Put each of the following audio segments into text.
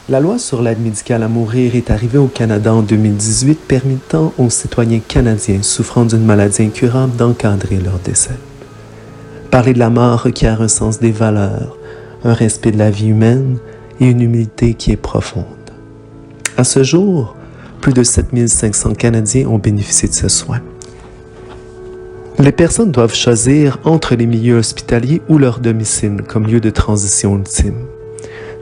La loi sur l'aide médicale à mourir est arrivée au Canada en 2018, permettant aux citoyens canadiens souffrant d'une maladie incurable d'encadrer leur décès. Parler de la mort requiert un sens des valeurs, un respect de la vie humaine et une humilité qui est profonde. À ce jour, plus de 7500 Canadiens ont bénéficié de ce soin. Les personnes doivent choisir entre les milieux hospitaliers ou leur domicile comme lieu de transition ultime.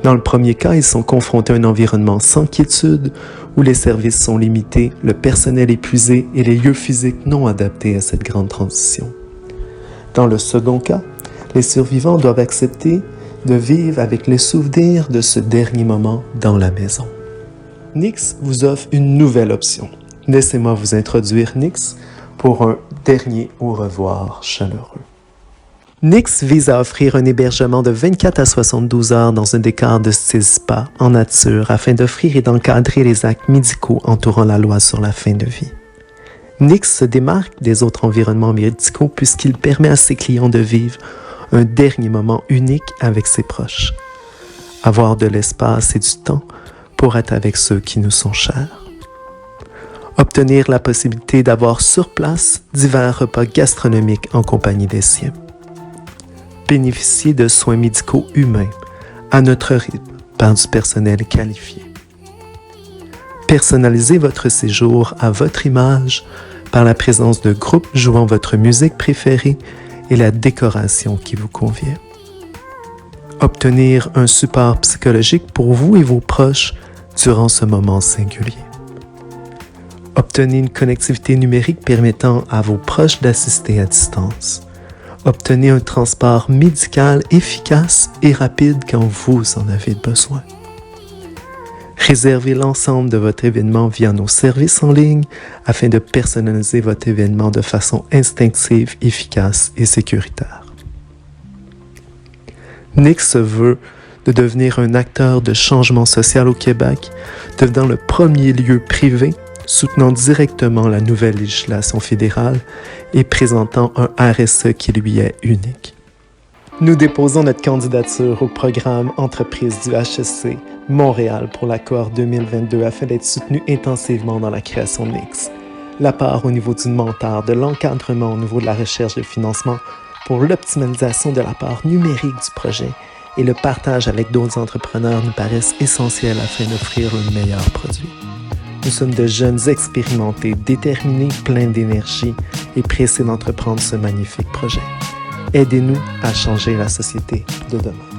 Dans le premier cas, ils sont confrontés à un environnement sans quiétude, où les services sont limités, le personnel épuisé et les lieux physiques non adaptés à cette grande transition. Dans le second cas, les survivants doivent accepter de vivre avec les souvenirs de ce dernier moment dans la maison. Nix vous offre une nouvelle option. Laissez-moi vous introduire Nix pour un dernier au revoir chaleureux. Nix vise à offrir un hébergement de 24 à 72 heures dans un décor de style spa en nature afin d'offrir et d'encadrer les actes médicaux entourant la loi sur la fin de vie. Nix se démarque des autres environnements médicaux puisqu'il permet à ses clients de vivre un dernier moment unique avec ses proches. Avoir de l'espace et du temps pour être avec ceux qui nous sont chers. Obtenir la possibilité d'avoir sur place divers repas gastronomiques en compagnie des siens. Bénéficier de soins médicaux humains à notre rythme par du personnel qualifié. Personnalisez votre séjour à votre image par la présence de groupes jouant votre musique préférée et la décoration qui vous convient. Obtenir un support psychologique pour vous et vos proches durant ce moment singulier. Obtenez une connectivité numérique permettant à vos proches d'assister à distance. Obtenez un transport médical efficace et rapide quand vous en avez besoin. Réservez l'ensemble de votre événement via nos services en ligne afin de personnaliser votre événement de façon instinctive, efficace et sécuritaire. Nix se veut de devenir un acteur de changement social au Québec, devenant le premier lieu privé soutenant directement la nouvelle législation fédérale et présentant un RSE qui lui est unique. Nous déposons notre candidature au programme Entreprise du HEC Montréal pour la cohorte 2022 afin d'être soutenu intensivement dans la création de Nix. La part au niveau du mentor, de l'encadrement au niveau de la recherche de financement pour l'optimalisation de la part numérique du projet et le partage avec d'autres entrepreneurs nous paraissent essentiels afin d'offrir le meilleur produit. Nous sommes de jeunes expérimentés, déterminés, pleins d'énergie et pressés d'entreprendre ce magnifique projet. Aidez-nous à changer la société de demain.